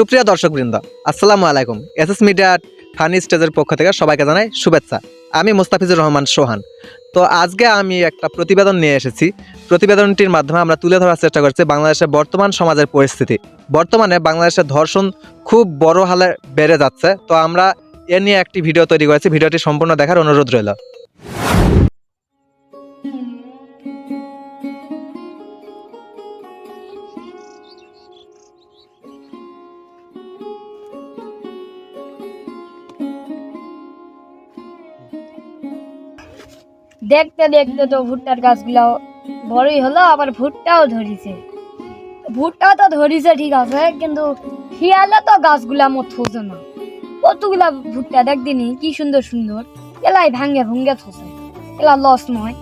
সুপ্রিয় দর্শকবৃন্দ, আসসালামু আলাইকুম। এসএস মিডিয়া ফানি স্টেজের পক্ষ থেকে সবাইকে জানাই শুভেচ্ছা। আমি মোস্তাফিজুর রহমান সোহান। তো আজকে আমি একটা প্রতিবেদন নিয়ে এসেছি। প্রতিবেদনটির মাধ্যমে আমরা তুলে ধরার চেষ্টা করছি বাংলাদেশের বর্তমান সমাজের পরিস্থিতি। বর্তমানে বাংলাদেশের ধর্ষণ খুব বড় হারে বেড়ে যাচ্ছে। তো আমরা এ নিয়ে একটি ভিডিও তৈরি করেছি। ভিডিওটি সম্পূর্ণ দেখার অনুরোধ রইল। দেখতে দেখতে তো ভুট্টার গাছগুলো বড়ই হলো, আবার ভুট্টাও ধরিছে। ভুট্টাও তো ধরিছে ঠিক আছে, কিন্তু শিয়ালে তো গাছগুলা মত থসে না। কতগুলা ভুট্টা দেখদিনি কি সুন্দর সুন্দর, এলাই ভাঙ্গে ভুঙ্গে থসে, এলা লস নয়।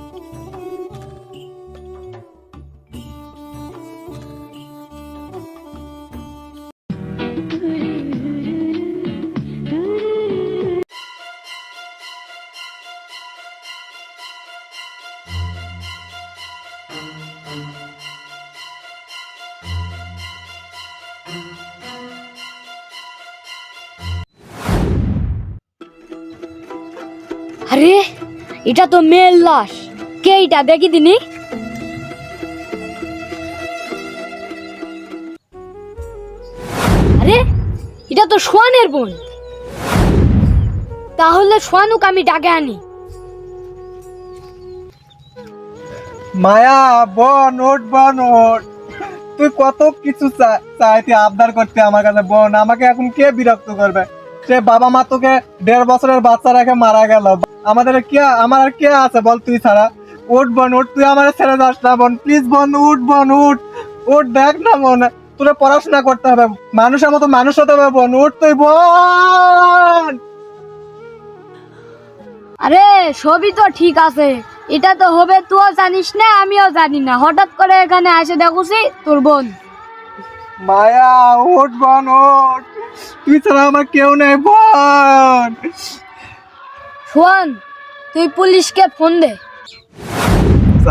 আরে এটা তো মেয়ের লাশ। কে এটা দেখি দিনি? আরে এটা তো সোয়ানের বোন। তাহলে সোয়ানুক আমি ডাকে আনি। মায়া বোন, ওঠ বোন ওঠ। তুই কত কিছু চাইতে আবদার করতে আমার কাছে বোন। আমাকে এখন কে বিরক্ত করবে? সে বাবা মা তোকে 1.5 বছরের বাচ্চা রেখে মারা গেল। আমার আর কে আছে বল তুই ছাড়া? উঠ বোন উঠ, তুই আমার ছেড়ে যাস না বোন, প্লিজ বোন উঠ বোন উঠ উঠ। দেখ না বোন, তোরা পড়াশোনা করতে হবে, মানুষের মতো মানুষ হতে হবে বোন, উঠ তুই বোন। আরে সবই তো ঠিক আছে, এটা তো হবে তুইও জানিস না আমিও জানি না, হঠাৎ করে এখানে এসে দেখুছি তোর বোন। মায়া উঠ বোন উঠ, তুই ছাড়া আমার কেউ নেই বোন। শোন, তুই পুলিশকে ফোন দে।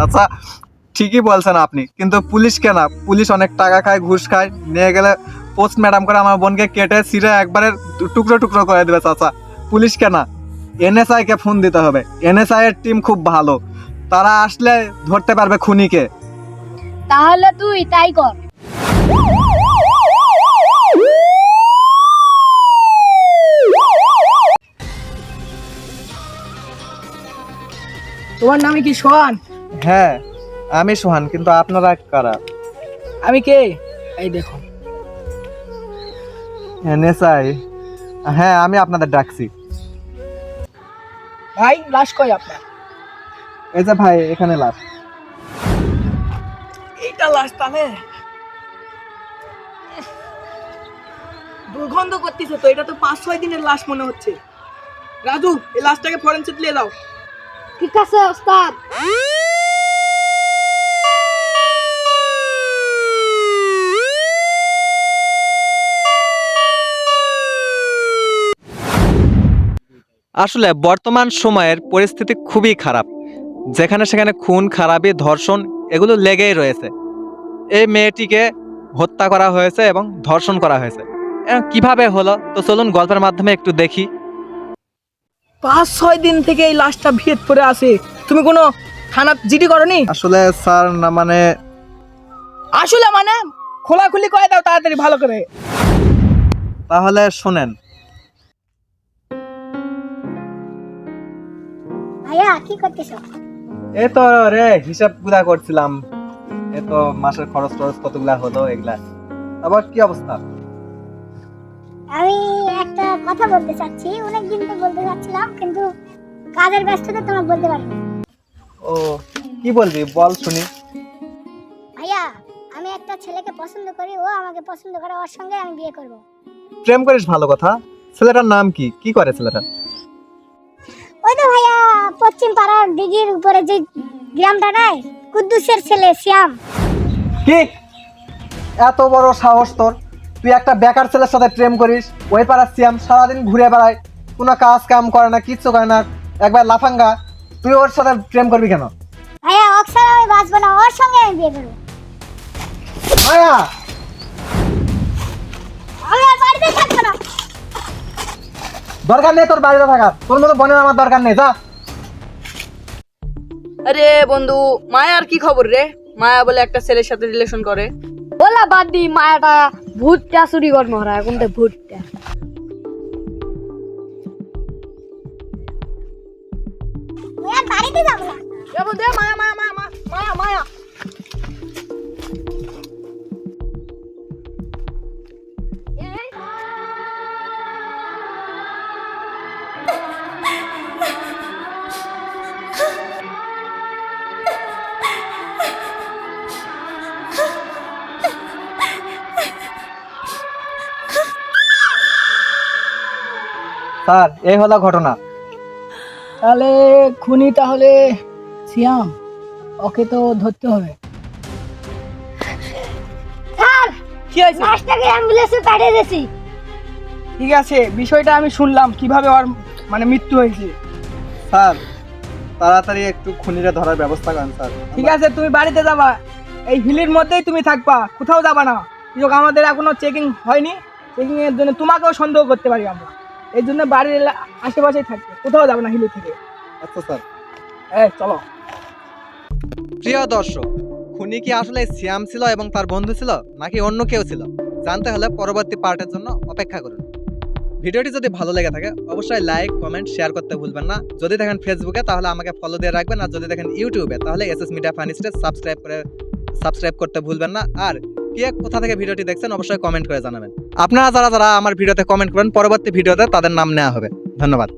আচ্ছা ঠিকই বলছেন আপনি, কিন্তু পুলিশ কেন? পুলিশ অনেক টাকা খায়, ঘুষ খায়, নিয়ে গেলে পোস্ট ম্যাডাম করে আমার বোনকে কেটে ছিঁড়ে একবারে টুকরো টুকরো করে দেবে। চাচা পুলিশ কেন, এনএসআই কে ফোন দিতে হবে। এনএসআই এর টিম খুব ভালো, তারা আসলে ধরতে পারবে খুনিকে। তাহলে তুই তাই কর। তোমার নামে কি সোহান? হ্যাঁ আমি সোহান, কিন্তু আপনারা কারা? আমি কে? এই দেখো। এনএসআই? হ্যাঁ আমি আপনাদের ডাকছি। ভাই লাশ কই আপনার? এই যে ভাই এখানে লাশ। এইটা লাশ তাহলে? দুর্গন্ধ করতেছে তো, এটা তো 5-6 দিনের লাশ মনে হচ্ছে। রাজু এই লাশটাকে ফরেনসিক নিয়ে দাও। ঠিক আছে ওস্তাদ। আসলে বর্তমান সময়ের পরিস্থিতি খুবই খারাপ, যেখানে সেখানে খুন খারাপি ধর্ষণ এগুলো লেগেই রয়েছে। এই মেয়েটিকে হত্যা করা হয়েছে এবং ধর্ষণ করা হয়েছে। কিভাবে হলো তো চলুন গল্পের মাধ্যমে একটু দেখি। 5-6 দিন থেকে এই লাশটা ভিড় পড়ে আছে, তুমি কোনো থানা জিডি করনি? আসলে স্যার না মানে আসলে মানে খোলাখুলি করে দাও তাড়াতাড়ি ভালো করে। তাহলে শোনেন। ভাইয়া কি করতেছ? এই তো রে হিসাব গুলা করছিলাম, এই তো মাসের খরচ টরচ কতগুলা হলো এগুলা। আবার কি অবস্থা? আমি একটা কথা বলতে চাচ্ছি, অনেকদিন তো বলতে চাচ্ছিলাম, কিন্তু কাজের ব্যস্ততা তোমাকে বলতে পারিনি। ও কি বলবি বল শুনি। ভাইয়া আমি একটা ছেলেকে পছন্দ করি, ও আমাকে পছন্দ করে, ওর সঙ্গে আমি বিয়ে করব। প্রেম করিস, ভালো কথা। ছেলেটার নাম কি? কি করে ছেলেটা? ওই তো ভাইয়া পশ্চিম পাড়ার দিঘির উপরে যে গ্রামটা নাই, কুদ্দুসের ছেলে শ্যাম। কি এত বড় সাহস তোর? তুই একটা বেকার ছেলের সাথে প্রেম করিস? ওই পাড়ার সিয়াম সারাদিন ঘুরে বেড়ায়, কোনো কাজ কাম করে না, কিচ্ছু করে না, একবার লাফাঙ্গা। তুই ওর সাথে প্রেম করবি কেন? ভাইয়া ওকে ছাড়া আমি বাঁচবো না, ওর সঙ্গে আমি বিয়ে করবো। মায়া আমি আর বাড়িতে থাকবো না। দরকার নেই তোর বাড়িতে থাকার, তোর মতো বোনের আমার দরকার নেই, যা। আরে বন্ধু, মায়ার কি খবর রে? মায়া বলে একটা ছেলের সাথে রিলেশন করে। বলা বাদ দি, মায়াটা ভুট্টা চুরি কর মরা, এখন তো ভুট্টা। আমি আর বাড়িতে যাবো না। এ বন্ধু, এ মায়া মায়া মায়া মায়া মায়া মায়া। স্যার, এই হলো ঘটনা। তাহলে খুনি তাহলে সিয়াম, ওকে তো ধরতে হবে। স্যার, কি হয়েছে? লাশটাকে অ্যাম্বুলেন্সে পাঠিয়ে দিয়েছি। ঠিক আছে, বিষয়টা আমি শুনলাম কিভাবে ওর মানে মৃত্যু হয়েছে। স্যার, তাড়াতাড়ি একটু খুনিরা ধরার ব্যবস্থা করেন স্যার। ঠিক আছে, তুমি বাড়িতে যাবা, এই হিলির মধ্যেই তুমি থাকবা, কোথাও যাবা না। সুযোগ আমাদের এখনো চেকিং হয়নি, চেকিং এর জন্য তোমাকেও সন্দেহ করতে পারি আমরা, এই জন্য বাড়ির আশেপাশেই থাকবে, কোথাও যাবে না হিলি থেকে। আচ্ছা স্যার। এই চলো। প্রিয় দর্শক, খুনি কি আসলে সিয়াম ছিল এবং তার বন্ধু ছিল, নাকি অন্য কেউ ছিল? জানতে হলে পরবর্তী পার্টের জন্য অপেক্ষা করুন। ভিডিওটি যদি ভালো লেগে থাকে অবশ্যই লাইক, কমেন্ট, শেয়ার করতে ভুলবেন না। যদি দেখেন ফেসবুকে তাহলে আমাকে ফলো দিয়ে রাখবেন, আর যদি দেখেন ইউটিউবে তাহলে SS media funny stage subscribe করতে ভুলবেন না। আর কে কোথা থেকে ভিডিওটি দেখছেন অবশ্যই কমেন্ট করে জানাবেন। আপনারা যারা যারা আমার ভিডিওতে কমেন্ট করেন, পরবর্তী ভিডিওতে তাদের নাম নেওয়া হবে। ধন্যবাদ।